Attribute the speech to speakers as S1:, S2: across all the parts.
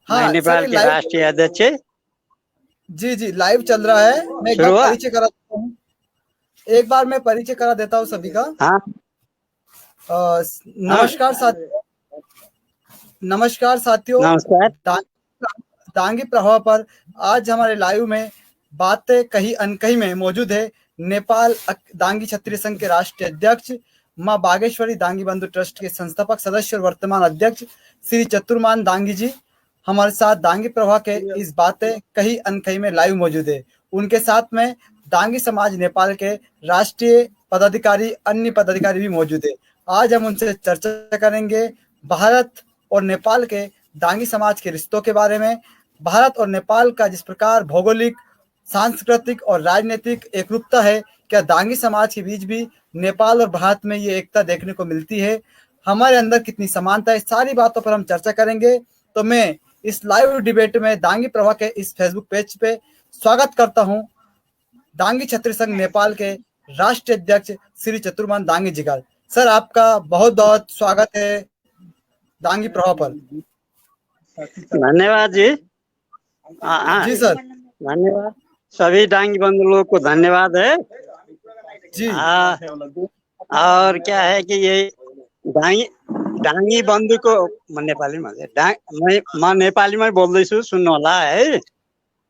S1: मैं
S2: हाँ सर,
S1: नेपाल
S2: ये
S1: के
S2: लाइव।
S1: राष्ट्रीय अध्यक्ष।
S2: जी जी, लाइव चल रहा है। मैं एक
S1: शुरू
S2: बार
S1: हुआ।
S2: परिचय करा देता हूँ। एक बार मैं परिचय करा देता हूँ सभी का।
S1: हाँ हाँ।
S2: नमस्कार साथियों। नमस्कार साथियों।
S1: नमस्कार।
S2: दांगी प्रवाह पर आज हमारे लाइव में बातें कही अनकही में मौजूद है नेपाल दांगी क्षत्रिय संघ के राष्ट्रीय अध्यक्ष, मां बागेश्वरी दांगी बंधु ट्रस्ट के संस्थापक सदस्य और वर्तमान अध्यक्ष श्री चतुर्मान दांगी जी हमारे साथ दांगी प्रवाह के इस बातें कही अनकही में लाइव मौजूद है। उनके साथ में दांगी समाज नेपाल के राष्ट्रीय पदाधिकारी, अन्य पदाधिकारी भी मौजूद है। आज हम उनसे चर्चा करेंगे भारत और नेपाल के दांगी समाज के रिश्तों के बारे में। भारत और नेपाल का जिस प्रकार भौगोलिक, सांस्कृतिक और राजनीतिक एकरूपता है, क्या दांगी समाज के बीच भी नेपाल और भारत में ये एकता देखने को मिलती है? हमारे अंदर कितनी समानता है? सारी बातों पर हम चर्चा करेंगे। तो मैं इस लाइव डिबेट में दांगी प्रवाह के इस फेसबुक पेज पे स्वागत करता हूं दांगी क्षत्रिय संघ नेपाल के राष्ट्रीय अध्यक्ष श्री चतुर्मान दांगी जी का। सर, आपका बहुत बहुत स्वागत है दांगी प्रवाह पर।
S1: धन्यवाद जी। हाँ,
S2: जी सर।
S1: धन्यवाद। सभी डांगी बंधु लोगों को धन्यवाद है।
S2: जी
S1: और क्या है कि ये डांगी डांगी बंधु को म नेपालीमा म नेपालीमै बोल्दैछु, सुन्नु होला है।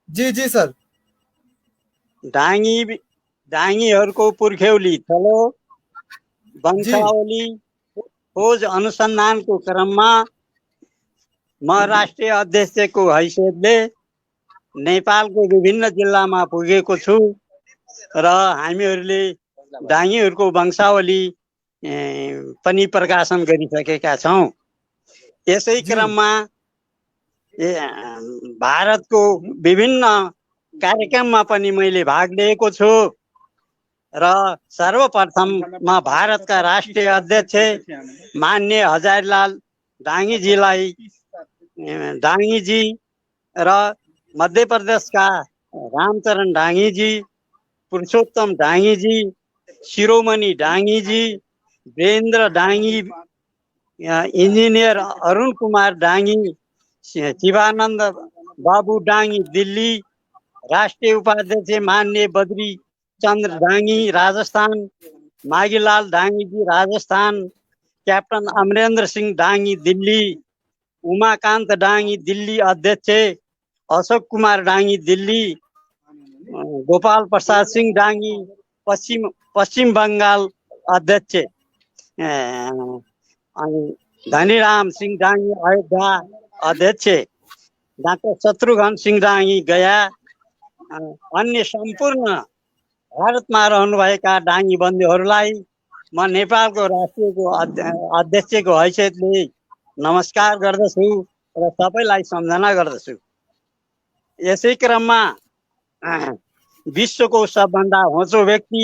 S2: जी जी सर।
S1: डांगीहरूको पुर्ख्यौली थलो
S2: जी
S1: वंशावली खोज अनुसन्धानको क्रममा म राष्ट्रिय अध्यक्षको हैसियतले नेपालको विभिन्न जिल्लामा पुगेको छु र हामीहरूले डाङीहरूको वंशावली पनि प्रकाशन गरिसकेका छौँ। यसै
S2: जी
S1: क्रममा भारतको विभिन्न कार्यक्रममा पनि मैले भाग लिएको छु र सर्वप्रथममा भारतका राष्ट्रिय अध्यक्ष माननीय हजारीलाल डाङीजीलाई डाङीजी र मध्य प्रदेशका रामचरण डाङीजी, पुरुषोत्तम डाङीजी, शिरोमणि डाङीजी, वीरेन्द्र डाङी, इन्जिनियर अरुण कुमार डाङी, शिवानन्द बाबु डाङी दिल्ली, राष्ट्रिय उपाध्यक्ष माननीय बद्री चन्द्र डाङी राजस्थान, माघीलाल डाङीजी राजस्थान, क्याप्टन अमरेन्द्र सिंह डाङी दिल्ली, उमाकान्त डाङी दिल्ली अध्यक्ष, अशोक कुमार डाङी दिल्ली, गोपाल प्रसाद सिंह डाङी पश्चिम बङ्गाल अध्यक्ष, अनि धनीराम सिंह डाङी अयोध्या अध्यक्ष, डाक्टर शत्रुघ्न सिंह डाङी गया, अन्य सम्पूर्ण भारतमा रहनुभएका डाङी बन्धुहरूलाई म नेपालको राष्ट्रियको अध्यक्षको हैसियतले नमस्कार गर्दछु र सबैलाई सम्झना गर्दछु। यसै क्रममा विश्वको सबभन्दा होचो व्यक्ति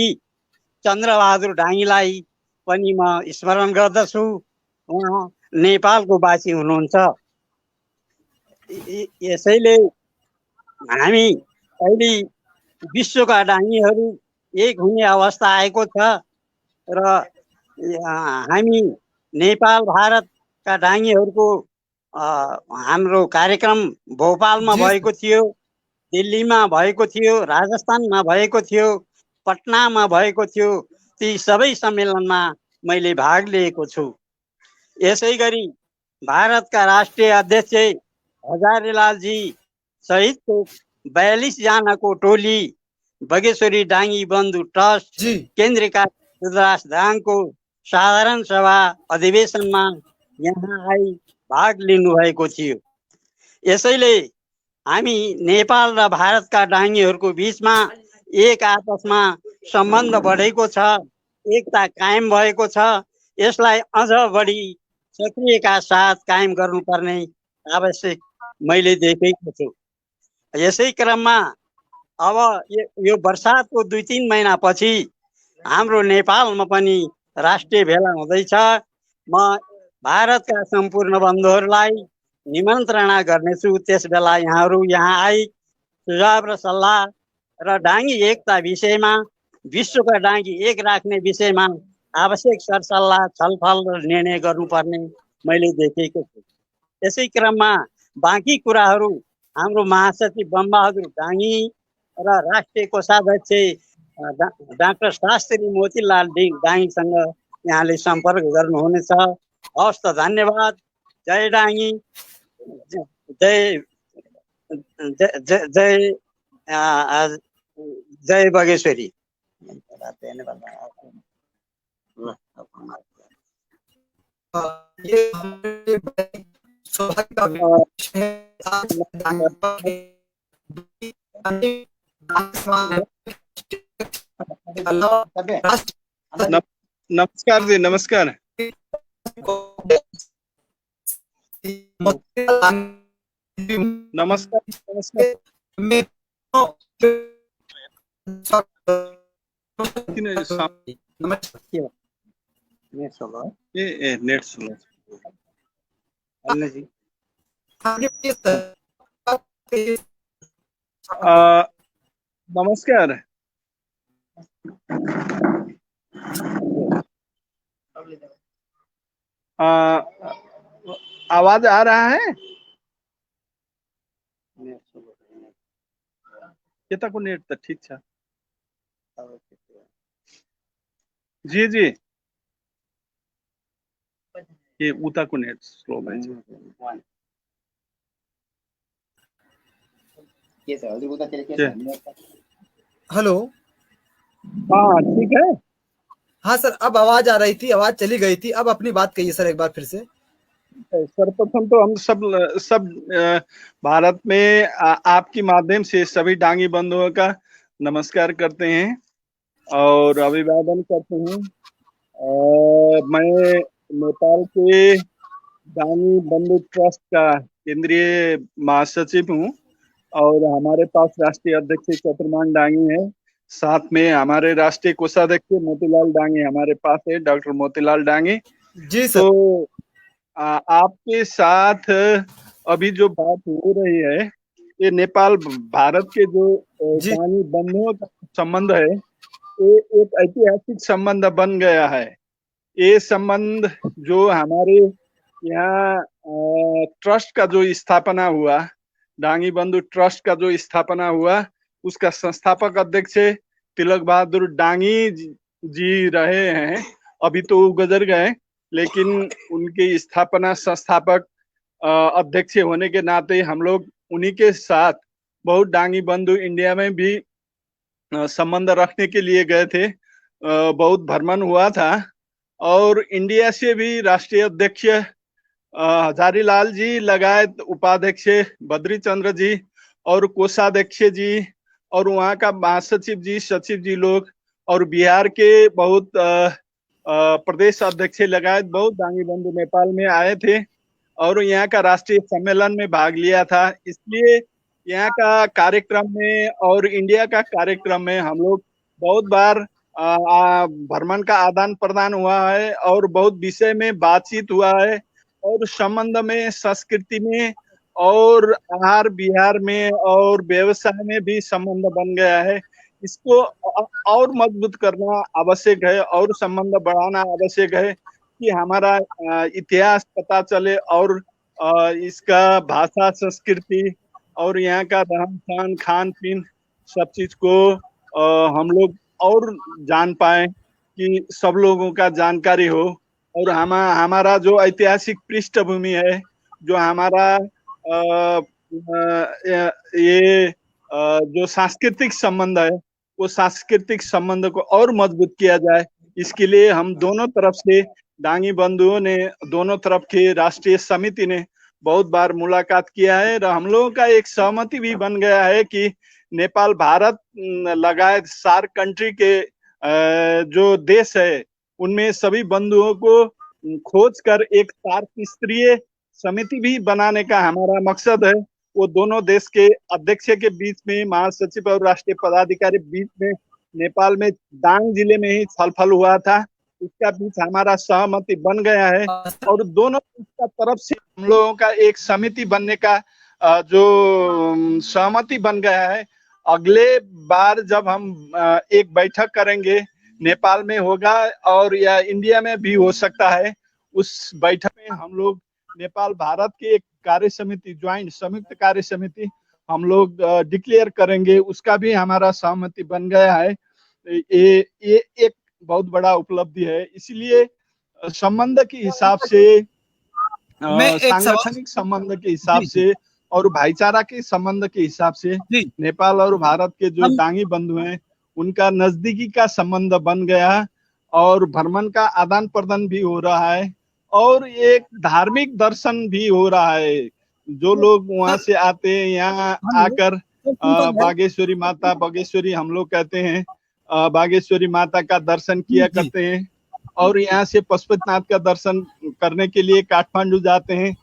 S1: चन्द्रबहादुर डाङीलाई पनि म स्मरण गर्दछु। उहाँ नेपालको वासी हुनुहुन्छ। यसैले हामी अहिले विश्वका डाङीहरू एक हुने अवस्था आएको छ र हामी नेपाल भारतका डाङीहरूको हाम्रो कार्यक्रम भोपालमा
S2: जी
S1: भएको थियो, दिल्लीमा भएको थियो, राजस्थानमा भएको थियो, पटनामा भएको थियो। ती सबै सम्मेलनमा मैले भाग लिएको छु। यसै गरी भारतका राष्ट्रिय अध्यक्ष हजारीलालजी सहितको 42 जनाको टोली बगेश्वरी डाङी बन्धु ट्रस्ट
S2: जी
S1: केन्द्रीय कार्य रुद्रदास दाङको साधारण सभा अधिवेशनमा यहाँ आई भाग लिनुभएको थियो। यसैले हामी नेपाल र भारतका डाङीहरूको बिचमा एक आपसमा सम्बन्ध बढेको छ, एकता कायम भएको छ। यसलाई अझ बढी सक्रियता साथ कायम गर्नुपर्ने आवश्यक मैले देखेको छु। यसै क्रममा अब यो बर्सातको 2-3 महिनापछि हाम्रो नेपालमा पनि राष्ट्रिय भेला हुँदैछ। म भारतका सम्पूर्ण बन्धुहरूलाई निमन्त्रणा गर्नेछु। त्यस बेला यहाँहरू यहाँ आई सुझाव र सल्लाह र डाङी एकता विषयमा, विश्वका डाङी एक राख्ने विषयमा आवश्यक सरसल्लाह, छलफल र निर्णय गर्नुपर्ने मैले देखेको छु। यसै क्रममा बाँकी कुराहरू हाम्रो महासचिव बमबहादुर डाङ्गी र राष्ट्रिय कोषाध्यक्ष डाक्टर शास्त्री मोतीलाल डाङ्गीसँग यहाँले सम्पर्क गर्नुहुनेछ। हवस् त, धन्यवाद। जय डाङ्गी, जय जय जय जय बगेश्वरी।
S2: ये हमारे बड़े सौभाग्य का विषय है। आज
S3: नमस्कार जी, नमस्कार। नमस्कार नमस्कार। नेट स्लो
S2: जी।
S3: नमस्कार। आवाज आ रहा है? यताको नेट त ठीक छ। जी जी, ये उताको नेट स्लो भएछ।
S2: हेलो,
S3: हाँ ठीक है।
S2: हाँ सर, अब आवाज आ रही थी, आवाज चली गई थी। अब अपनी बात कहिए सर एक बार फिर से।
S3: सर्वप्रथम तो हम सब भारत में आपके माध्यम से सभी डांगी बंधुओं का नमस्कार करते हैं और अभिवादन करते हैं। मैं नेपाल के डांगी बंधु ट्रस्ट का केंद्रीय महासचिव हूँ और हमारे पास राष्ट्रीय अध्यक्ष चतुर्मान डांगी है। साथ में हमारे राष्ट्रीय कोषाध्यक्ष मोतीलाल डांगी हमारे पास है, डॉक्टर मोतीलाल डांगी
S2: जी सर।
S3: तो आपके साथ अभी जो बात हो रही है, ये नेपाल भारत के जो डांगी बंधुओं का संबंध है, ये एक ऐतिहासिक संबंध बन गया है। ये संबंध जो हमारे यहाँ ट्रस्ट का जो स्थापना हुआ, डांगी बंधु ट्रस्ट का जो स्थापना हुआ, उसका संस्थापक अध्यक्ष तिलक बहादुर डांगी जी रहे हैं। अभी तो गुजर गए, लेकिन उनके स्थापना संस्थापक अध्यक्ष होने के नाते हम लोग उन्हीं के साथ बहुत डांगी बंधु इंडिया में भी संबंध रखने के लिए गए थे। बहुत भ्रमण हुआ था और इंडिया से भी राष्ट्रीय अध्यक्ष हजारीलाल जी लगायत उपाध्यक्ष बद्री चंद्र जी और कोषाध्यक्ष जी और वहाँ का महासचिव जी, सचिव जी लोग और बिहार के बहुत प्रदेश अध्यक्ष लगायत बहुत डांगी बंधु नेपाल में आए थे और यहाँ का राष्ट्रीय सम्मेलन में भाग लिया था। इसलिए यहाँ का कार्यक्रम में और इंडिया का कार्यक्रम में हम लोग बहुत बार भ्रमण का आदान प्रदान हुआ है और बहुत विषय में बातचीत हुआ है और संबंध में, संस्कृति में और आहार विहार में और व्यवसाय में भी संबंध बन गया है। इसको और मजबूत करना आवश्यक है और संबंध बढ़ाना आवश्यक है कि हमारा इतिहास पता चले और इसका भाषा, संस्कृति और यहाँ का रहन सहन, खान पीन सब चीज को हम लोग और जान पाए, कि सब लोगों का जानकारी हो और हमारा जो ऐतिहासिक पृष्ठभूमि है, जो हमारा ये जो सांस्कृतिक संबंध है, वो सांस्कृतिक संबंध को और मजबूत किया जाए। इसके लिए हम दोनों तरफ से डांगी बंधुओं ने, दोनों तरफ के राष्ट्रीय समिति ने बहुत बार मुलाकात किया है और हम लोगों का एक सहमति भी बन गया है कि नेपाल, भारत लगायत सार्क कंट्री के जो देश है, उनमें सभी बंधुओं को खोज कर एक सार्क स्तरीय समिति भी बनाने का हमारा मकसद है। वो दोनों देश के अध्यक्ष के बीच में, महासचिव और राष्ट्रीय पदाधिकारी बीच में नेपाल में दांग जिले में ही छलफल हुआ था। इसका बीच हमारा सहमति बन गया है और दोनों का तरफ से हम लोगों का एक समिति बनने का जो सहमति बन गया है। अगले बार जब हम एक बैठक करेंगे, नेपाल में होगा और या इंडिया में भी हो सकता है, उस बैठक में हम लोग नेपाल भारत के एक कार्य समिति, ज्वाइंट संयुक्त कार्य समिति हम लोग डिक्लेयर करेंगे, उसका भी हमारा सहमति बन गया है। ये एक बहुत बड़ा उपलब्धि है। इसलिए संबंध के हिसाब से,
S2: मैं एक सवाल
S3: सांगठनिक संबंध के हिसाब
S2: जी
S3: से और भाईचारा के संबंध के हिसाब से
S2: जी
S3: नेपाल और भारत के जो
S2: हम
S3: डांगी बंधु हैं उनका नजदीकी का संबंध बन गया और भ्रमण का आदान प्रदान भी हो रहा है और एक धार्मिक दर्शन भी हो रहा है। जो लोग वहां
S2: सर
S3: से आते हैं यहाँ
S2: हेलो
S3: आकर
S2: तो सुनता है
S3: बागेश्वरी माता, बागेश्वरी हम लोग कहते हैं, बागेश्वरी माता का दर्शन किया
S2: जी
S3: करते हैं और यहाँ से पशुपतिनाथ का दर्शन करने के लिए काठमांडू जाते हैं।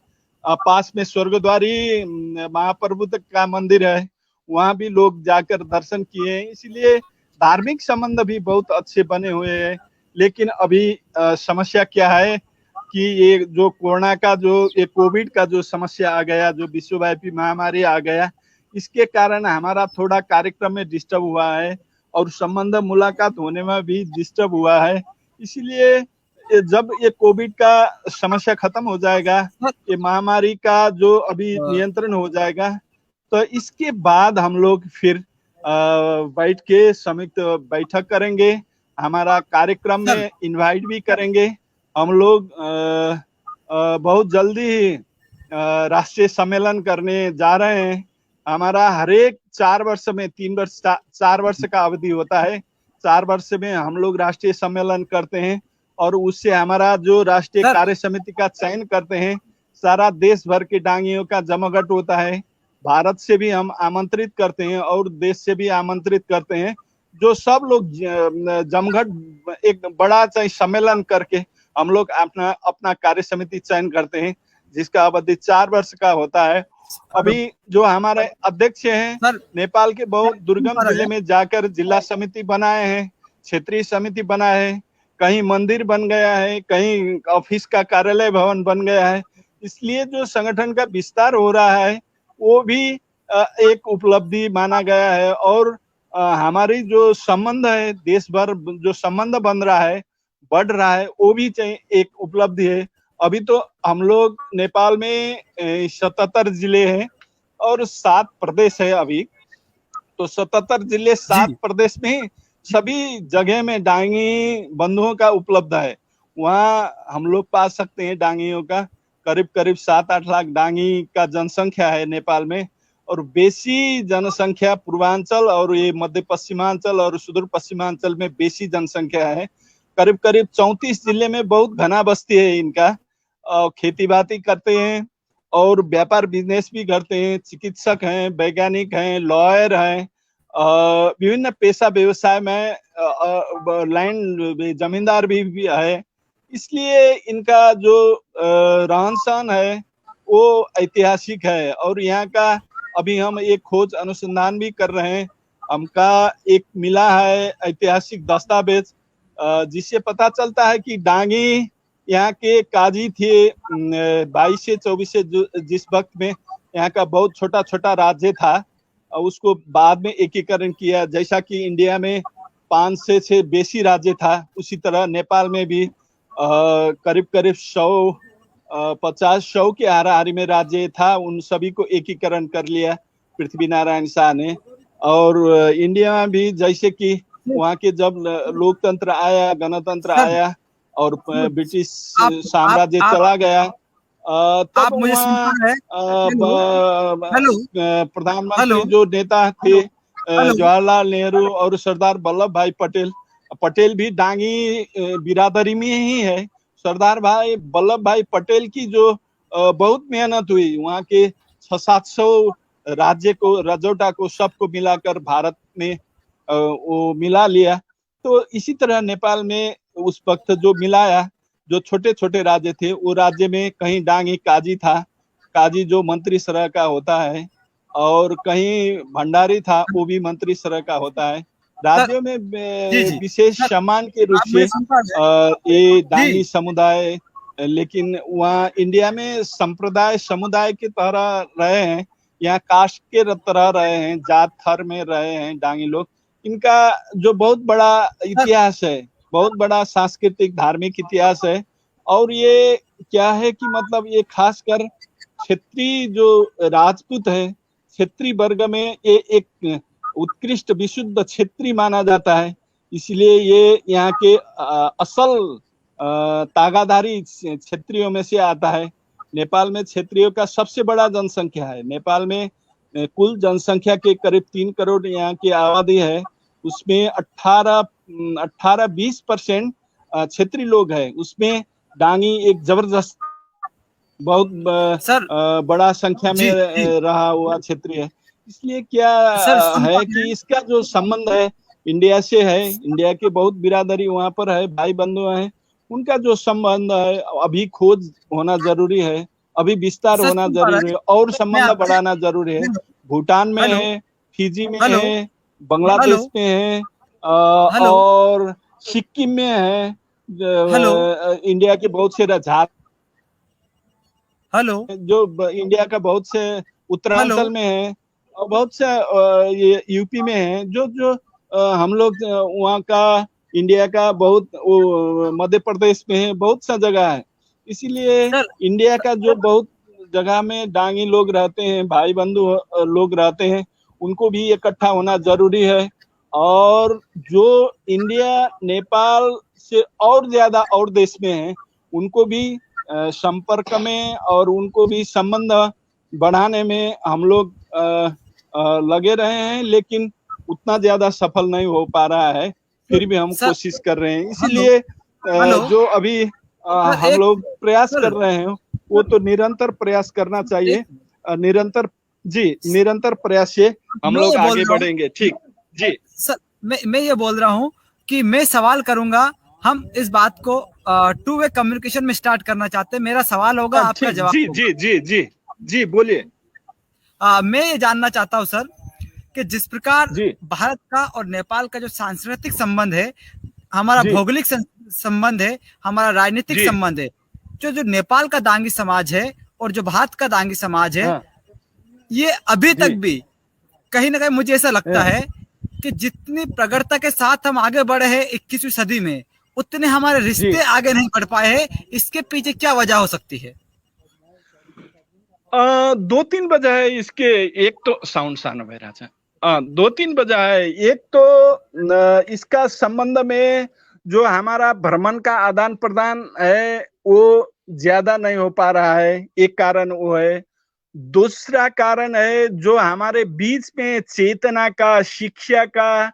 S3: पास में स्वर्गद्वारी महाप्रभु का मंदिर है, वहां भी लोग जाकर दर्शन किए हैं। इसलिए धार्मिक संबंध भी बहुत अच्छे बने हुए हैं। लेकिन अभी समस्या क्या है कि ये जो कोरोना का ये कोविड का जो समस्या आ गया, जो विश्वव्यापी महामारी आ गया, इसके कारण हमारा थोड़ा कार्यक्रम में डिस्टर्ब हुआ है और संबंध मुलाकात होने में भी डिस्टर्ब हुआ है। इसीलिए जब ये कोविड का समस्या खत्म हो जाएगा, ये महामारी का जो अभी नियंत्रण हो जाएगा, तो इसके बाद हम लोग फिर बैठ के संयुक्त बैठक करेंगे, हमारा कार्यक्रम में इनवाइट भी करेंगे। हम लोग बहुत जल्दी ही राष्ट्रीय सम्मेलन करने जा रहे हैं। हमारा हर एक 4 वर्ष में 4 वर्ष का अवधि होता है, 4 वर्ष में हम लोग राष्ट्रीय सम्मेलन करते हैं और उससे हमारा जो राष्ट्रीय कार्य समिति का चयन करते हैं, सारा देश भर के डांगियों का जमावट होता है। भारत से भी हम आमंत्रित करते हैं और देश से भी आमंत्रित करते हैं, जो सब लोग जमघट एक बड़ा सम्मेलन करके हम लोग अपना कार्य समिति चयन करते हैं, जिसका अवधि 4 वर्ष का होता है। अभी जो हमारे अध्यक्ष हैं नेपाल के बहुत दुर्गम जिले में जाकर जिला समिति बनाए हैं, क्षेत्रीय समिति बनाए हैं, कहीं मंदिर बन गया है, कहीं ऑफिस का कार्यालय भवन बन गया है। इसलिए जो संगठन का विस्तार हो रहा है वो भी एक उपलब्धि माना गया है और हमारी जो संबंध है, देश भर जो संबंध बन रहा है, बढ़ रहा है, वो भी एक उपलब्धि है। अभी तो हम लोग नेपाल में 77 जिले हैं और 7 प्रदेश है अभी, तो 77 जिले 7 प्रदेश में सभी जगह में डांगी बंधुओं का उपलब्ध है। वहाँ हम लोग पा सकते हैं डांगियों का करीब 7-8 लाख डांगी का जनसंख्या है नेपाल में और बेसी जनसंख्या पूर्वांचल और ये मध्य पश्चिमांचल और सुदूर पश्चिमांचल में बेसी जनसंख्या है। करीब 34 जिले में बहुत घना बस्ती है इनका। खेती बाड़ी करते हैं और व्यापार बिजनेस भी करते हैं, चिकित्सक हैं, वैज्ञानिक हैं, लॉयर हैं, विभिन्न पेशा व्यवसाय में लैंड जमींदार भी है। इसलिए इनका जो रहन सहन है वो ऐतिहासिक है और यहाँ का अभी हम एक खोज अनुसंधान भी कर रहे हैं। हमका एक मिला है ऐतिहासिक दस्तावेज, जिससे पता चलता है कि डांगी यहाँ के काजी थे 22 से 24 से जिस वक्त में यहाँ का बहुत छोटा छोटा राज्य था, उसको बाद में एकीकरण किया। जैसा कि इंडिया में 5 से 6 बेसी राज्य था, उसी तरह नेपाल में भी करीब 100 के हाराहारी में राज्य था। उन सभी को एकीकरण कर लिया पृथ्वी नारायण शाह ने। और इंडिया में भी जैसे कि वहाँ के जब लोकतंत्र आया, गणतंत्र आया और ब्रिटिश साम्राज्य चला गया, तब वहाँ प्रधानमंत्री जो नेता थे जवाहरलाल नेहरू और सरदार वल्लभ भाई पटेल भी डांगी बिरादरी में ही है। सरदार भाई वल्लभ भाई पटेल की जो बहुत मेहनत हुई, वहाँ के 600-700 राज्य को, रजौटा को, सबको मिलाकर भारत में वो मिला लिया। तो इसी तरह नेपाल में उस वक्त जो मिलाया, जो छोटे छोटे राज्य थे, वो राज्य में कहीं डांगी काजी था, काजी जो मंत्री सरह का होता है, और कहीं भंडारी था, वो भी मंत्री सरह का होता है। राज्यों में विशेष सम्मान के रूप से ये डांगी समुदाय, लेकिन वहाँ इंडिया में संप्रदाय समुदाय की तरह रहे हैं, यहाँ कास्ट के तरह रहे हैं, जात थर में रहे हैं डांगी लोग। इनका जो बहुत बड़ा इतिहास है, बहुत बड़ा सांस्कृतिक धार्मिक इतिहास है। और ये क्या है कि मतलब ये खासकर क्षेत्रीय जो राजपूत है, क्षेत्रीय वर्ग में ये एक उत्कृष्ट विशुद्ध क्षेत्रीय माना जाता है। इसलिए ये यहाँ के असल तागाधारी क्षेत्रियों में से आता है। नेपाल में क्षेत्रियों का सबसे बड़ा जनसंख्या है। नेपाल में कुल जनसंख्या के करीब 3 करोड़ यहाँ की आबादी है। उसमें 18-20% क्षेत्रीय लोग हैं। उसमें डांगी एक जबरदस्त बहुत बड़ा संख्या में रहा हुआ क्षेत्रीय है। इसलिए क्या है कि इसका जो संबंध है इंडिया से है, इंडिया के बहुत बिरादरी वहां पर है, भाई बंधु हैं, उनका जो संबंध है अभी खोज होना जरूरी है, अभी विस्तार होना जरूरी है और संबंध बढ़ाना जरूरी है। भूटान में है, फिजी में है, बांग्लादेश में है और सिक्किम में है। इंडिया के बहुत से जो इंडिया का बहुत से उत्तरांचल में है और बहुत से ये यूपी में है। जो हम लोग वहाँ का इंडिया का बहुत मध्य प्रदेश में है, बहुत सा जगह है। इसीलिए इंडिया का जो बहुत जगह में डांगी लोग रहते हैं, भाई बंधु लोग रहते हैं, उनको भी इकट्ठा होना जरूरी है। और जो इंडिया नेपाल से और ज्यादा और देश में है, उनको भी संपर्क में और उनको भी संबंध बढ़ाने में हम लोग लगे रहे हैं, लेकिन उतना ज्यादा सफल नहीं हो पा रहा है। फिर भी हम कोशिश कर रहे हैं। इसलिए जो अभी हम लोग प्रयास कर रहे हैं वो तो निरंतर प्रयास करना चाहिए। निरंतर प्रयास से हम लोग आगे बढ़ेंगे। ठीक जी
S2: सर, मैं ये बोल रहा हूँ कि मैं सवाल करूंगा, हम इस बात को 2 वे कम्युनिकेशन में स्टार्ट करना चाहते हैं। मेरा सवाल होगा, आपका जवाब।
S3: जी बोलिए।
S2: मैं ये जानना चाहता हूँ सर कि जिस प्रकार भारत का और नेपाल का जो सांस्कृतिक संबंध है, हमारा भौगोलिक संबंध है, हमारा राजनीतिक संबंध है, जो नेपाल का दांगी समाज है और जो भारत का दांगी समाज है, ये अभी तक भी कहीं ना कहीं मुझे ऐसा लगता है कि जितनी प्रगड़ता के साथ हम आगे बढ़े हैं 21वीं सदी में, उतने हमारे रिश्ते आगे नहीं बढ़ पाए हैं। इसके पीछे क्या वजह हो सकती है?
S3: 2-3 वजह है इसके। एक तो साउंड सानो भइरहेछ। 2-3 वजह है। एक तो इसका संबंध में जो हमारा भ्रमण का आदान प्रदान है वो ज्यादा नहीं हो पा रहा है, एक कारण वो है। दूसरा कारण है जो हमारे बीच में चेतना का, शिक्षा का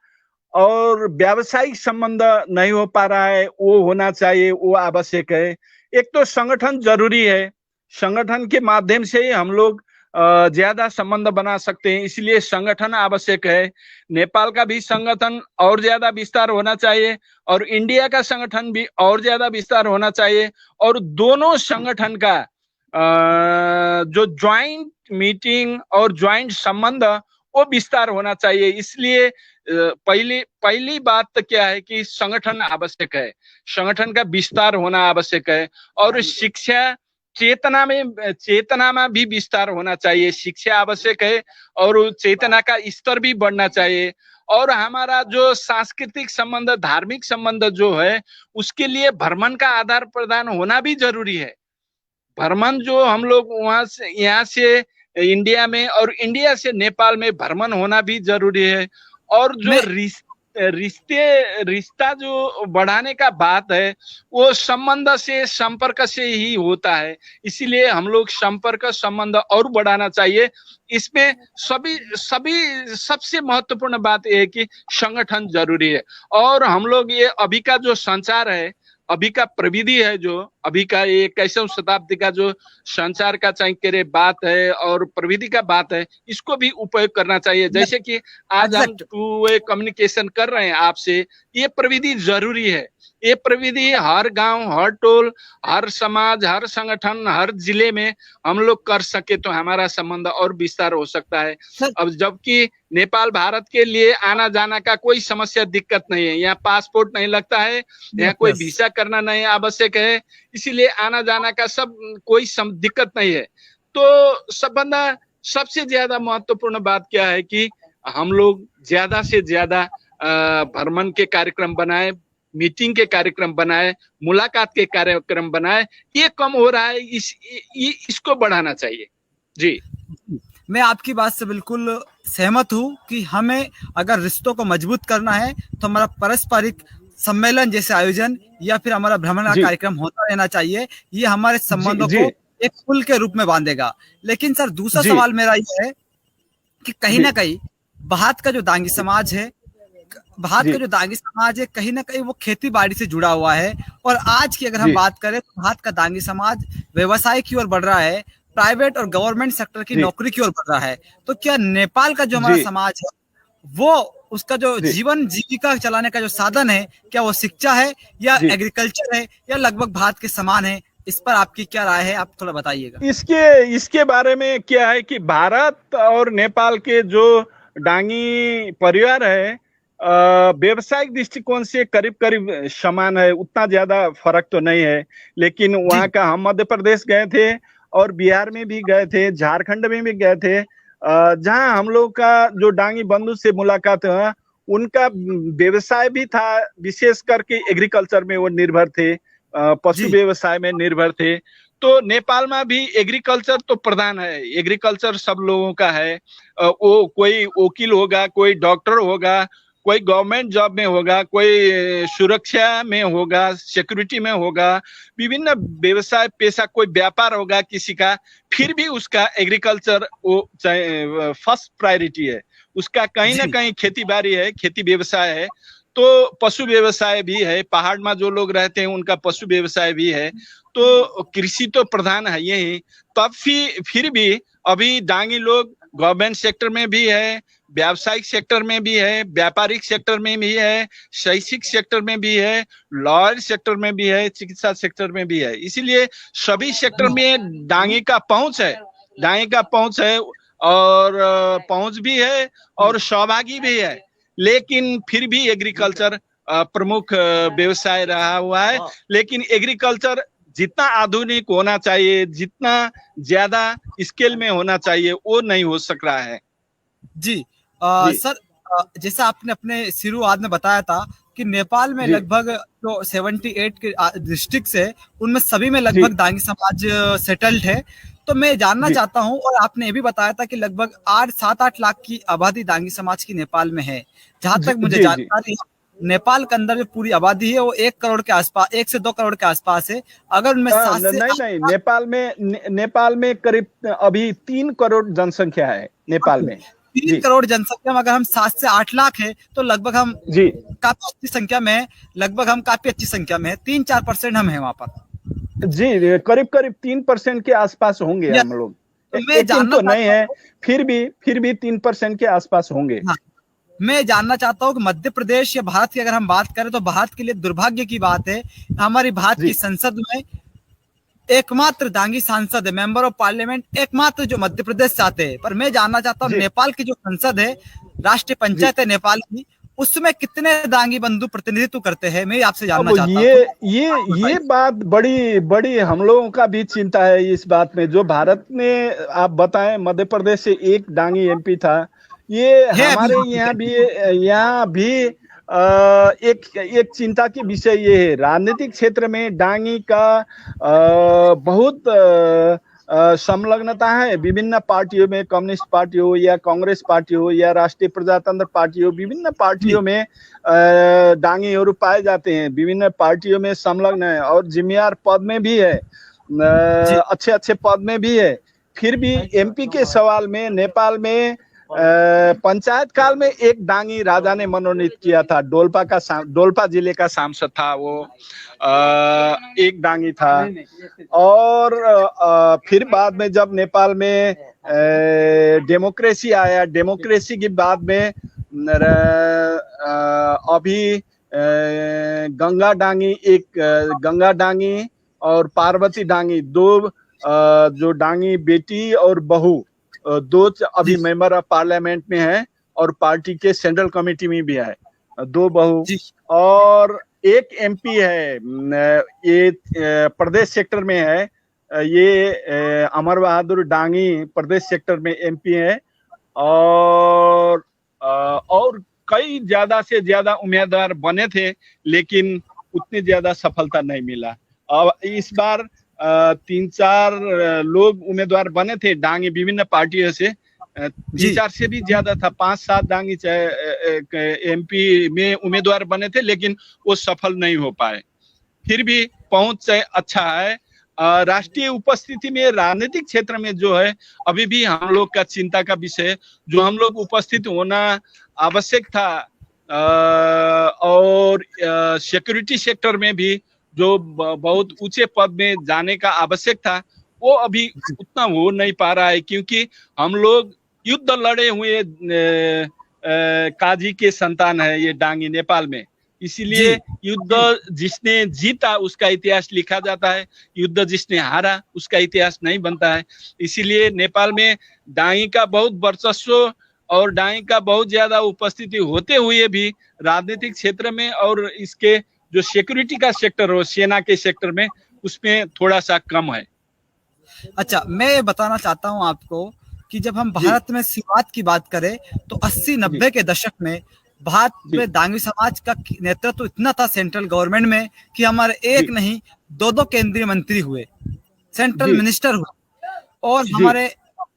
S3: और व्यावसायिक संबंध नहीं हो पा रहा है, वो होना चाहिए, वो आवश्यक है। एक तो संगठन जरूरी है, संगठन के माध्यम से ही हम लोग ज्यादा संबंध बना सकते हैं, इसलिए संगठन आवश्यक है। नेपाल का भी संगठन और ज्यादा विस्तार होना चाहिए और इंडिया का संगठन भी और ज्यादा विस्तार होना चाहिए। और दोनों संगठन का जो ज्वाइंट मीटिंग और ज्वाइंट संबंध वो विस्तार होना चाहिए। इसलिए पहली बात तो क्या है कि संगठन आवश्यक है, संगठन का विस्तार होना आवश्यक है। और शिक्षा चेतना में भी विस्तार होना चाहिए। शिक्षा आवश्यक है और चेतना का स्तर भी बढ़ना चाहिए। और हमारा जो सांस्कृतिक संबंध, धार्मिक संबंध जो है, उसके लिए भ्रमण का आदान प्रदान होना भी जरूरी है। भ्रमण जो हम लोग वहां से, यहाँ से इंडिया में और इंडिया से नेपाल में भ्रमण होना भी जरूरी है। और जो रिश्ता जो बढ़ाने का बात है वो संबंध से, संपर्क से ही होता है। इसीलिए हम लोग संपर्क संबंध और बढ़ाना चाहिए। इसमें सबसे महत्वपूर्ण बात यह है कि संगठन जरूरी है। और हम लोग ये अभी का जो संचार है, अभी का प्रविधि है, जो अभी का ये 21वीं शताब्दी का जो संचार का चाहे बात है और प्रविधि का बात है, इसको भी उपयोग करना चाहिए। जैसे कि आज हम 2 वे कम्युनिकेशन कर रहे हैं आपसे, ये प्रविधि जरूरी है। ये प्रविधि हर गांव, हर टोल, हर समाज, हर संगठन, हर जिले में हम लोग कर सके तो हमारा संबंध और विस्तार हो सकता है। अब जबकि नेपाल भारत के लिए आना जाना का कोई समस्या, दिक्कत नहीं है। यहाँ पासपोर्ट नहीं लगता है, यहाँ कोई वीसा करना नहीं आवश्यक है, इसीलिए आना जाना का सब कोई दिक्कत नहीं है। तो संबंध सबसे ज्यादा महत्वपूर्ण बात क्या है कि हम लोग ज्यादा से ज्यादा भ्रमण के कार्यक्रम बनाए, मीटिंग के कार्यक्रम बनाए, मुलाकात के कार्यक्रम बनाए। ये कम हो रहा है, इसको बढ़ाना चाहिए। जी
S2: मैं आपकी बात से बिल्कुल सहमत हूँ कि हमें अगर रिश्तों को मजबूत करना है तो हमारा पारस्परिक सम्मेलन जैसे आयोजन या फिर हमारा भ्रमण का
S3: जी
S2: कार्यक्रम होता रहना चाहिए। ये हमारे
S3: जी
S2: संबंधों
S3: जी
S2: को एक पुल के रूप में बांधेगा। लेकिन सर दूसरा
S3: जी
S2: सवाल मेरा ये है कि कहीं
S3: जी
S2: ना कहीं भारत का जो दांगी समाज है, भारत का
S3: जी
S2: जो दांगी समाज है कहीं ना कहीं वो खेती बाड़ी से जुड़ा हुआ है। और आज की अगर हम
S3: जी
S2: बात करें तो भारत का दांगी समाज व्यवसाय की ओर बढ़ रहा है, प्राइवेट और गवर्नमेंट सेक्टर की
S3: जी
S2: नौकरी की ओर बढ़ रहा है। तो क्या नेपाल का जो हमारा
S3: जी
S2: समाज है वो उसका जो
S3: जी
S2: जीवन जीविका चलाने का जो साधन है, क्या वो शिक्षा है या
S3: जी
S2: एग्रीकल्चर है या लगभग भारत के समान है? इस पर आपकी क्या राय है, आप थोड़ा बताइएगा।
S3: इसके इसके बारे में क्या है कि भारत और नेपाल के जो डांगी परिवार है व्यवसायिक दृष्टिकोण से करीब करीब समान है, उतना ज्यादा फर्क तो नहीं है। लेकिन
S2: जी
S3: वहाँ का हम मध्य प्रदेश गए थे और बिहार में भी गए थे, झारखंड में भी गए थे, जहाँ हम लोग का जो डांगी बंधु से मुलाकात हुआ, उनका व्यवसाय भी था, विशेष करके एग्रीकल्चर में वो निर्भर थे, पशु
S2: जी
S3: व्यवसाय में निर्भर थे। तो नेपाल में भी एग्रीकल्चर तो प्रधान है, एग्रीकल्चर सब लोगों का है। वो कोई वकील होगा, कोई डॉक्टर होगा, कोई गवर्नमेंट जॉब में होगा, कोई सुरक्षा में होगा, सिक्योरिटी में होगा, विभिन्न व्यवसाय पेशा, कोई व्यापार होगा किसी का, फिर भी उसका एग्रीकल्चर वो फर्स्ट प्रायोरिटी है। उसका कहीं ना
S2: जी
S3: कहीं खेती बाड़ी है, खेती व्यवसाय है, तो पशु व्यवसाय भी है। पहाड़ में जो लोग रहते हैं उनका पशु व्यवसाय भी है। तो कृषि तो प्रधान है यही। तब फिर भी अभी डांगी लोग गवर्नमेंट सेक्टर में भी है, व्यावसायिक सेक्टर में भी है, व्यापारिक सेक्टर में भी है, शैक्षिक सेक्टर में भी है, लॉयर सेक्टर में भी है, चिकित्सा सेक्टर में भी है। इसीलिए सभी सेक्टर में डांगी का पहुंच है, डांगी का पहुंच है, और पहुंच भी है और सहभागी भी है। लेकिन फिर भी एग्रीकल्चर प्रमुख व्यवसाय रहा हुआ है। लेकिन एग्रीकल्चर जितना आधुनिक होना चाहिए, जितना ज्यादा स्केल में होना चाहिए, वो नहीं हो सक रहा है।
S2: जी
S3: जी
S2: सर, जैसा आपने अपने शुरुआत में बताया था कि नेपाल में
S3: जी
S2: लगभग जो 78 के डिस्ट्रिक्ट है उनमें सभी में
S3: जी
S2: लगभग दांगी समाज सेटल्ड है। तो मैं जानना
S3: जी
S2: चाहता हूं, और आपने ये भी बताया था कि लगभग 7-8 लाख की आबादी दांगी समाज की नेपाल में है। जहां
S3: जी
S2: तक मुझे
S3: जी जी
S2: जानकारी है नेपाल के अंदर जो पूरी आबादी है वो 1 करोड़ के आसपास, 1 से 2 करोड़ के आसपास है। अगर उनमें 7 से
S3: नहीं नहीं, नेपाल में करीब अभी 3 करोड़ जनसंख्या है नेपाल में। जी
S2: 3 करोड़ जनसंख्या में अगर हम 7 से 8 लाख है तो लगभग हम
S3: जी
S2: काफी अच्छी संख्या में है। लगभग हम काफी अच्छी संख्या में है, 3-4% हम है वहां पर।
S3: जी करीब करीब 3% के आसपास होंगे
S2: या
S3: हम लोग।
S2: तो मैं
S3: इतने
S2: जानना
S3: तो नहीं
S2: चाहता
S3: है,
S2: हूँ,
S3: फिर भी 3% के आसपास होंगे।
S2: हाँ, मैं जानना चाहता हूँ कि मध्य प्रदेश या भारत की अगर हम बात करें तो भारत के लिए दुर्भाग्य की बात है, हमारी भारत की
S3: जी
S2: संसद में एकमात्र दांगी सांसद है, मेंबर ऑफ पार्लियामेंट एकमात्र जो मध्य प्रदेश से आते हैं। पर मैं जानना चाहता हूँ
S3: जी
S2: नेपाल की जो संसद है, राष्ट्रीय
S3: जी
S2: पंचायत है नेपाल की, उसमें कितने दांगी बंधु प्रतिनिधित्व करते हैं, मैं आपसे जानना
S3: अब
S2: चाहता हूँ।
S3: ये बात बड़ी बड़ी हम लोगों का भी चिंता है इस बात में। जो भारत में आप बताएं, मध्य प्रदेश से एक डांगी एमपी था। ये
S2: है
S3: हमारे यहाँ भी एक चिंता की विषय ये है। राजनीतिक क्षेत्र में डांगी का बहुत संलग्नता है। विभिन्न पार्टियों में, कम्युनिस्ट पार्टी हो या कांग्रेस पार्टी हो या राष्ट्रीय प्रजातंत्र पार्टी हो, विभिन्न पार्टियों में डांगीहरू पाए जाते हैं, विभिन्न पार्टियों में संलग्न है और जिम्मेदार पद में भी है,
S2: जी
S3: अच्छे अच्छे पद में भी है। फिर भी एमपी के सवाल में नेपाल में पंचायत काल में एक डांगी राजा ने मनोनीत किया था। डोल्पा जिले का सांसद था वो, एक डांगी था। और फिर बाद में जब नेपाल में डेमोक्रेसी आया, डेमोक्रेसी के बाद में अभी गंगा डांगी और पार्वती डांगी, दो जो डांगी बेटी और बहू, दो अभी मेंबर ऑफ पार्लियामेंट में है और पार्टी के सेंट्रल कमेटी में भी है, दो बहू। और एक एमपी है, ये प्रदेश सेक्टर में है, ये अमर बहादुर डांगी प्रदेश सेक्टर में एमपी है। और कई ज्यादा से ज्यादा उम्मीदवार बने थे, लेकिन उतनी ज्यादा सफलता नहीं मिला। अब इस बार तीन चार लोग उम्मीदवार बने थे डांगी विभिन्न पार्टियों से, तीन चार से भी ज्यादा था, 5-7 डांगी एमपी में उम्मीदवार बने थे, लेकिन वो सफल नहीं हो पाए। फिर भी पहुंच अच्छा है। राष्ट्रीय उपस्थिति में राजनीतिक क्षेत्र में जो है अभी भी हम लोग का चिंता का विषय, जो हम लोग उपस्थित होना आवश्यक था, और सिक्योरिटी सेक्टर में भी जो बहुत ऊंचे पद में जाने का आवश्यक था, वो अभी उतना हो नहीं पा रहा है, क्योंकि हम लोग युद्ध लड़े हुए काजी के संतान है ये डांगी नेपाल में। इसीलिए युद्ध जिसने जीता उसका इतिहास लिखा जाता है, युद्ध जिसने हारा उसका इतिहास नहीं बनता है। इसीलिए नेपाल में डांगी का बहुत वर्चस्व और डांगी का बहुत ज्यादा उपस्थिति होते हुए भी राजनीतिक क्षेत्र में और इसके जो सिक्योरिटी का सेक्टर हो, सेना के सेक्टर में, उसमें थोड़ा सा कम है।
S2: अच्छा, मैं बताना चाहता हूं आपको कि जब हम भारत में सीमात की बात करें तो 80-90 के दशक में भारत में दांगी समाज का नेतृत्व इतना था सेंट्रल गवर्नमेंट में कि हमारे एक नहीं 2-2 केंद्रीय मंत्री हुए, सेंट्रल मिनिस्टर हुए, और हमारे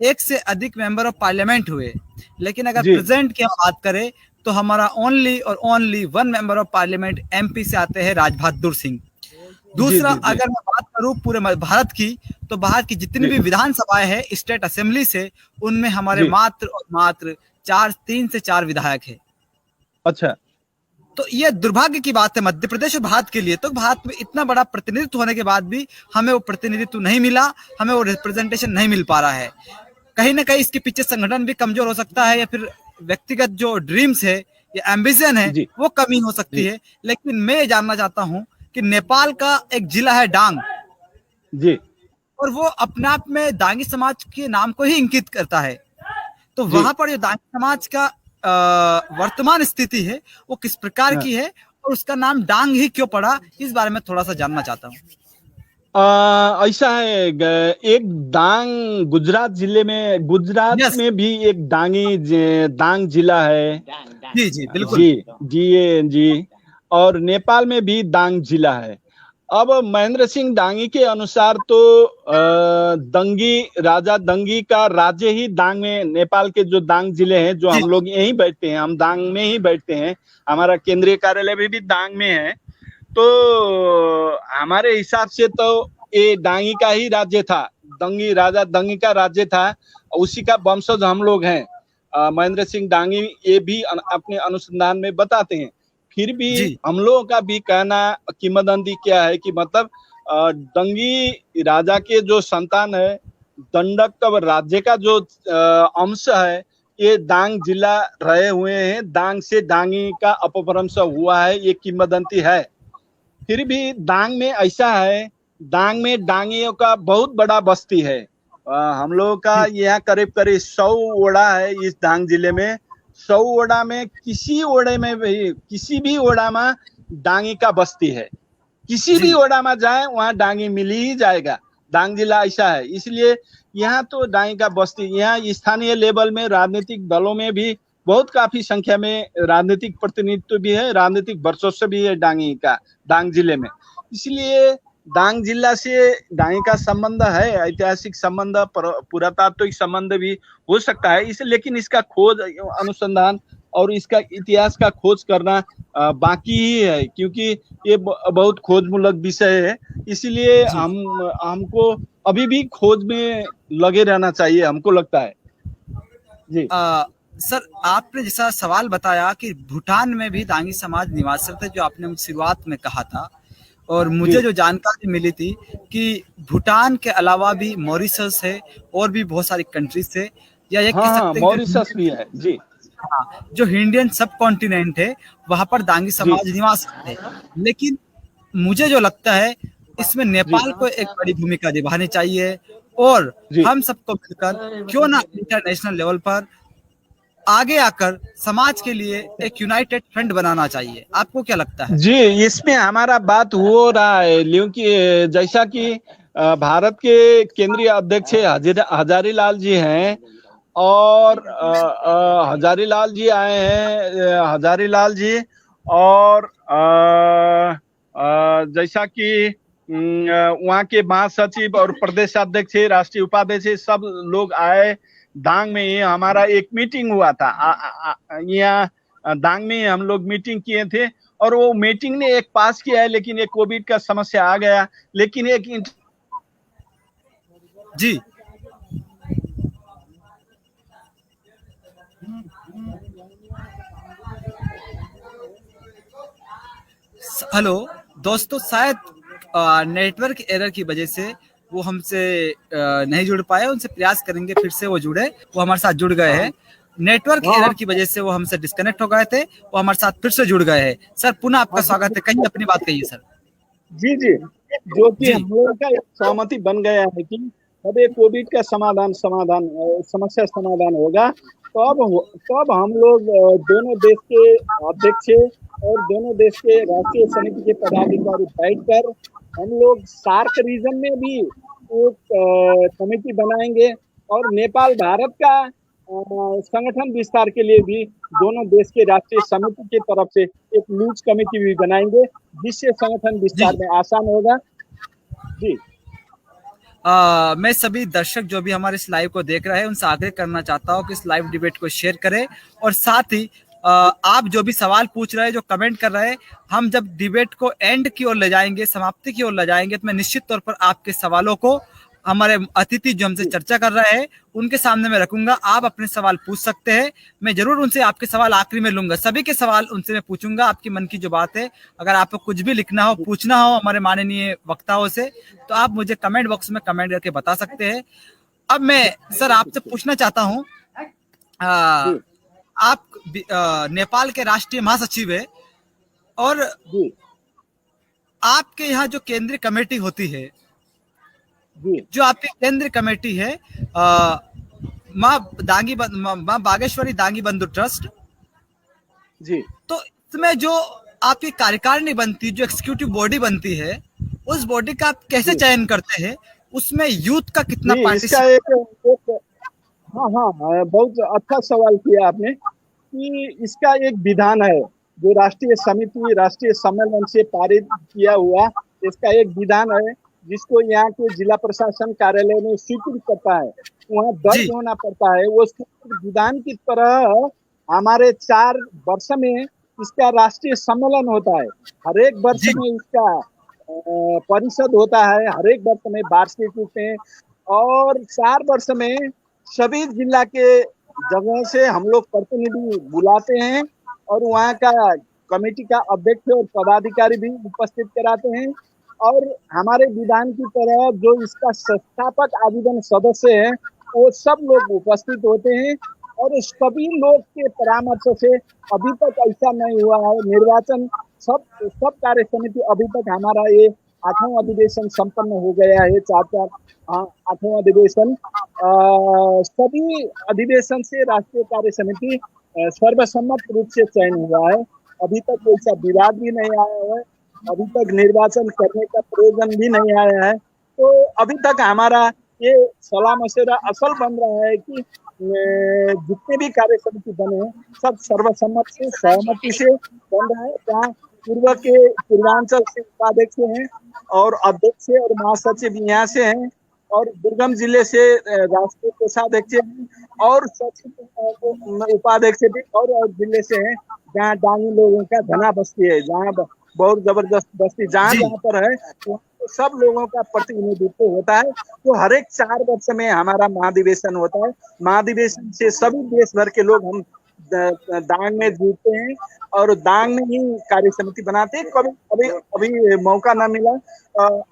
S2: 1 से अधिक मेंबर ऑफ पार्लियामेंट हुए। लेकिन अगर प्रेजेंट की हम बात करें तो हमारा ओनली और only 1 member of parliament MP से आते हैं, राज बहादुर सिंह। दूसरा, अगर मैं बात करूं पूरे भारत की, तो भारत की जितनी भी विधानसभाएं हैं स्टेट असेंबली से, उनमें हमारे मात्र और मात्र 3 से 4 विधायक है।
S3: अच्छा,
S2: तो ये दुर्भाग्य की बात है मध्य प्रदेश और भारत के लिए। तो भारत में इतना बड़ा प्रतिनिधित्व होने के बाद भी हमें वो प्रतिनिधित्व नहीं मिला, हमें वो रिप्रेजेंटेशन नहीं मिल पा रहा है। कहीं ना कहीं इसके पीछे संगठन भी कमजोर हो सकता है, या फिर व्यक्तिगत जो ड्रीम्स है या एम्बिशन है वो कमी हो सकती है। लेकिन मैं ये जानना चाहता हूँ कि नेपाल का एक जिला है डांग
S3: जी,
S2: और वो अपने आप में दांगी समाज के नाम को ही इंकित करता है। तो वहां पर जो दांगी समाज का वर्तमान स्थिति है वो किस प्रकार की है, और उसका नाम डांग ही क्यों पड़ा, इस बारे में थोड़ा सा जानना चाहता हूँ।
S3: ऐसा है, एक दांग गुजरात जिले में, गुजरात में भी एक दांग जिला है।
S2: जी जी बिल्कुल,
S3: जी, और नेपाल में भी दांग जिला है। अब महेंद्र सिंह डांगी के अनुसार तो राजा दंगी का राज्य ही दांग में, नेपाल के जो दांग जिले हैं, जो हम लोग यहीं बैठते हैं, हम दांग में ही बैठते हैं, हमारा केंद्रीय कार्यालय भी दांग में है। तो हमारे हिसाब से तो ये डांगी का ही राज्य था, राजा दंगी का राज्य था, उसी का वंशज हम लोग हैं। महेंद्र सिंह डांगी ये भी अपने अनुसंधान में बताते हैं। फिर भी हम लोगों का भी कहना, किंवदंती क्या है कि मतलब दंगी राजा के जो संतान है, दंडक राज्य का जो अंश है, ये दांग जिला रहे हुए हैं, दांग से डांगी का अपभ्रंश हुआ है, ये किंवदंती है। फिर भी दांग में ऐसा है, दांग में डांगियों का बहुत बड़ा बस्ती है। हम लोगों का यहाँ करीब 100 ओड़ा है इस दांग जिले में। 100 ओड़ा में किसी ओड़े में भी, किसी भी ओड़ा में डांगी का बस्ती है। किसी भी ओड़ा में जाए वहाँ डांगी मिल ही जाएगा। दांग जिला ऐसा है, इसलिए यहाँ तो डांगी का बस्ती। यहाँ स्थानीय लेवल में राजनीतिक दलों में भी बहुत काफी संख्या में राजनीतिक प्रतिनिधित्व भी है, राजनीतिक वर्चस्व भी है डांगी का, दांग जिले में। इसलिए दांग जिला से डांगी का संबंध है, ऐतिहासिक संबंध, पुरातात्विक संबंध भी हो सकता है इसे, लेकिन इसका खोज, अनुसंधान और इसका इतिहास का खोज करना बाकी ही है, क्योंकि ये बहुत खोजमूलक विषय है। इसीलिए हमको अभी भी खोज में लगे रहना चाहिए, हमको लगता है। जी
S2: सर, आपने जैसा सवाल बताया कि भूटान में भी दांगी समाज निवासी थे, जो आपने शुरुआत में कहा था, और मुझे जो जानकारी मिली थी कि भूटान के अलावा भी मॉरिशस है और भी बहुत सारी कंट्रीज है, या ये कह सकते हैं
S3: मॉरिशस भी है जी।
S2: हाँ, जो इंडियन सब कॉन्टिनेंट है वहां पर दांगी समाज निवास करते हैं। लेकिन मुझे जो लगता है इसमें नेपाल को एक बड़ी भूमिका निभानी चाहिए, और हम सबको मिलकर क्यों ना इंटरनेशनल लेवल पर आगे आकर समाज के लिए एक यूनाइटेड फ्रंट बनाना चाहिए। आपको क्या लगता है?
S3: जी, इसमें हमारा बात हो रहा है, क्योंकि जैसा कि भारत के केंद्रीय अध्यक्ष हजारीलाल जी हैं, और हजारीलाल जी आए हैं, हजारीलाल जी, और जैसा कि वहाँ के महासचिव और प्रदेशाध्यक्ष, राष्ट्रीय उपाध्यक्ष सब लोग आए। दांग में ही हमारा एक मीटिंग हुआ था। यहाँ दांग में हम लोग मीटिंग किए थे और वो मीटिंग ने एक पास किया है, लेकिन एक कोविड का समस्या आ गया। लेकिन एक
S2: जी हेलो दोस्तों, शायद नेटवर्क एरर की वजह से वो हमसे नहीं जुड़ पाए। उनसे प्रयास करेंगे फिर से वो जुड़े। वो हमारे साथ जुड़ गए हैं। नेटवर्क एरर की वजह से वो हमसे डिस्कनेक्ट हो गए थे। वो हमारे साथ फिर से जुड़ गए हैं। सर पुनः आपका स्वागत है। कहिए, अपनी बात कहिए सर।
S3: जी जी, जो कि हम लोगों का एक सहमति बन गया है कि अब ये कोविड का समस्या समाधान होगा, तब हम लोग दोनों देश के अध्यक्ष और दोनों देश के राष्ट्रीय समिति के पदाधिकारी बैठकर हम लोग सार्क रीजन में भी एक समिति बनाएंगे और नेपाल भारत का संगठन विस्तार के लिए भी दोनों देश के राष्ट्रीय समिति की तरफ से एक लूज कमेटी भी बनाएंगे, जिससे संगठन विस्तार में आसान होगा। जी
S2: मैं सभी दर्शक जो भी हमारे इस लाइव को देख रहे हैं उनसे आग्रह करना चाहता हूं कि इस लाइव डिबेट को शेयर करें और साथ ही आप जो भी सवाल पूछ रहे हैं, जो कमेंट कर रहे हैं, हम जब डिबेट को एंड की ओर ले जाएंगे, समाप्ति की ओर ले जाएंगे, तो मैं निश्चित तौर पर आपके सवालों को हमारे अतिथि जो हमसे चर्चा कर रहे हैं उनके सामने में रखूंगा। आप अपने सवाल पूछ सकते हैं। मैं जरूर उनसे आपके सवाल आखिरी में लूंगा। सभी के सवाल उनसे मैं पूछूंगा। आपकी मन की जो बात है, अगर आपको कुछ भी लिखना हो, पूछना हो हमारे माननीय वक्ताओं से, तो आप मुझे कमेंट बॉक्स में कमेंट करके बता सकते हैं। अब मैं सर आपसे पूछना चाहता हूँ, आप नेपाल के राष्ट्रीय महासचिव है और आपके यहाँ जो केंद्रीय कमेटी होती है, जो आपकी केंद्रीय कमेटी है माँ बागेश्वरी दांगी बंधु ट्रस्ट
S3: जी,
S2: तो इसमें जो आपकी कार्यकारिणी बनती, जो एग्जीक्यूटिव बॉडी बनती है, उस बॉडी का आप कैसे चयन करते हैं? उसमें यूथ का कितना
S3: पार्टिसिपेशन? हाँ, बहुत अच्छा सवाल किया आपने कि इसका एक विधान है जो राष्ट्रीय समिति, राष्ट्रीय सम्मेलन से पारित किया हुआ। इसका एक विधान है जिसको यहाँ के जिला प्रशासन कार्यालय में स्वीकृत करता है, वहाँ दर्ज होना पड़ता है। वो विधान की तरह हमारे 4 वर्ष में इसका राष्ट्रीय सम्मेलन होता है। हर एक वर्ष में इसका परिषद होता है, हर एक वर्ष में वार्षिक होते हैं और 4 वर्ष में सभी जिला के जगह से हम लोग प्रतिनिधि बुलाते हैं और वहाँ का कमेटी का अध्यक्ष और पदाधिकारी भी उपस्थित कराते हैं। और हमारे विधान की तरह जो इसका संस्थापक आजीवन सदस्य हैं वो सब लोग उपस्थित होते हैं और सभी लोग के परामर्श से अभी तक ऐसा नहीं हुआ है। निर्वाचन सब कार्य समिति अभी तक हमारा ये 8वां अधिवेशन संपन्न हो गया है। 8वां अधिवेशन, सभी अधिवेशन से राष्ट्रीय कार्य समिति सर्वसम्मत रूप से चयन हुआ है। अभी तक कोई सा विवाद भी नहीं आया है, अभी तक निर्वाचन करने का प्रयोजन भी नहीं आया है। तो अभी तक हमारा ये सलाह मशवरा असल बन रहा है कि जितने भी कार्य समिति बने सब सर्वसम्मत से, सहमति से बन रहा है। जहाँ पूर्वांचल से उपाध्यक्ष हैं और अध्यक्ष और महासचिव यहाँ से हैं और दुर्गम जिले से राष्ट्रीय कोषाध्यक्ष हैं और सचिव उपाध्यक्ष भी और जिले से हैं। जहाँ डांगी लोगों का घना बस्ती है, जहाँ बहुत जबरदस्त बस्ती जहाँ पर है, तो सब लोगों का प्रतिनिधित्व होता है। तो हर एक 4 वर्ष में हमारा महाधिवेशन होता है। महाधिवेशन से सभी देश भर के लोग हम दांग में जुड़ते हैं और दांग में ही कार्य समिति बनाते हैं। कभी अभी मौका ना मिला,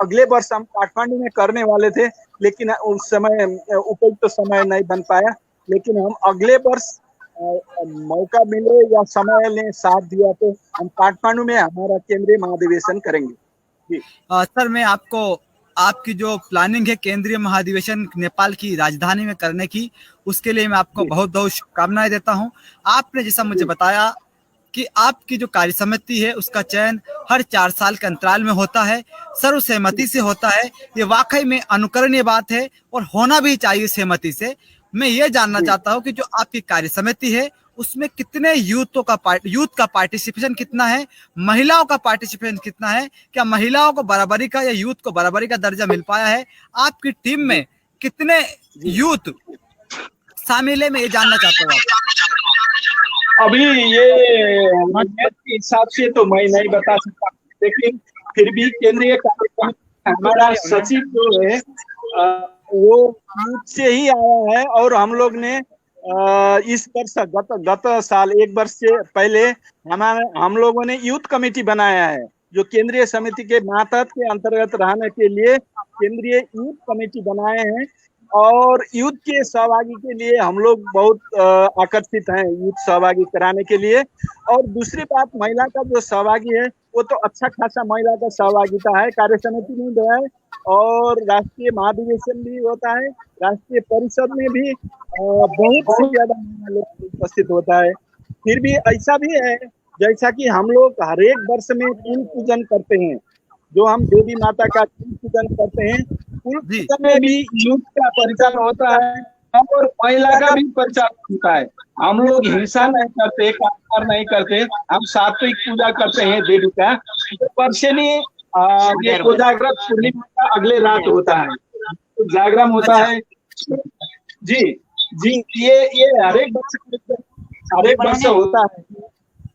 S3: अगले वर्ष हम काठमांडू में करने वाले थे, लेकिन उस समय उपयुक्त समय नहीं बन पाया। लेकिन हम अगले वर्ष मौका मिले या समय ने साथ दिया तो हम काठमांडू में हमारा केंद्रीय महाधिवेशन करेंगे।
S2: सर मैं आपकी जो प्लानिंग है केंद्रीय महाधिवेशन नेपाल की राजधानी में करने की, उसके लिए मैं आपको बहुत बहुत शुभकामनाएं देता हूं। आपने जैसा मुझे बताया कि आपकी जो कार्य समिति है उसका चयन हर 4 साल के अंतराल में होता है, सर्वसहमति से होता है। ये वाकई में अनुकरणीय बात है और होना भी चाहिए सहमति से। मैं ये जानना चाहता हूँ कि जो आपकी कार्य समिति है उसमें कितने यूथ का पार्टिसिपेशन कितना है, महिलाओं का पार्टिसिपेशन कितना है, क्या महिलाओं को बराबरी का या यूथ को बराबरी का दर्जा मिल पाया है, आपकी टीम में कितने यूथ शामिल है, मैं ये जानना चाहता हूँ।
S3: अभी ये के हिसाब से तो मैं नहीं बता सकता, लेकिन फिर भी केंद्रीय कार्यक्रम हमारा सचिव जो है वो यूथ से ही आया है और हम लोग ने इस वर्ष गत साल 1 वर्ष से पहले हम लोगों ने यूथ कमेटी बनाया है, जो केंद्रीय समिति के मातहत के अंतर्गत रहने के लिए केंद्रीय यूथ कमेटी बनाए हैं और यूथ के सहभागी के लिए हम लोग बहुत आकर्षित हैं यूथ सहभागी कराने के लिए। और दूसरी बात, महिला का जो सहभागी है वो तो अच्छा खासा महिला का सहभागिता है, कार्य समिति में भी है और राष्ट्रीय महाधिवेशन भी होता है, राष्ट्रीय परिषद में भी बहुत ज्यादा लोग उपस्थित होता है। फिर भी ऐसा भी है जैसा कि हम लोग हर एक वर्ष में कुल पूजन करते हैं, जो हम देवी माता का कुल पूजन करते हैं, कुल पूजन में भी यूथ का परिचय होता है और महिला का भी परिचय होता है। हम लोग हिंसा नहीं करते, कामकाज नहीं करते, हम सात्विक पूजा करते हैं देवी का। वर्षनी ये कोजागरा पूर्णिमा का अगले रात होता है, जागरण होता है। जी जी, ये हर एक वर्ष होता है।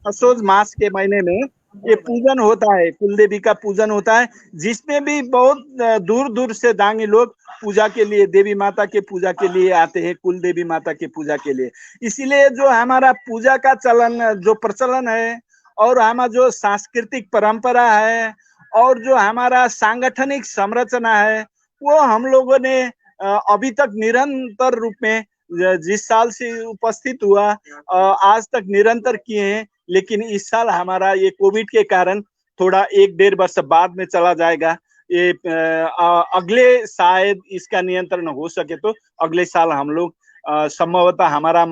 S3: असोज मास के महीने में ये पूजन होता है, कुल देवी का पूजन होता है, जिसमें भी बहुत दूर दूर से दांगी लोग पूजा के लिए, देवी माता के पूजा के लिए आते हैं, कुल देवी माता के पूजा के लिए। इसीलिए जो हमारा पूजा का चलन, जो प्रचलन है और हमारा जो सांस्कृतिक परंपरा है और जो हमारा सांगठनिक संरचना है, वो हम लोगों ने अभी तक निरंतर रूप में जिस साल से उपस्थित हुआ आज तक निरंतर किए हैं। लेकिन इस साल हमारा ये कोविड के कारण थोड़ा 1-1.5 वर्ष बाद में चला जाएगा। ये अगले शायद इसका नियंत्रण हो सके तो अगले साल हम लोग संभवतः हमारा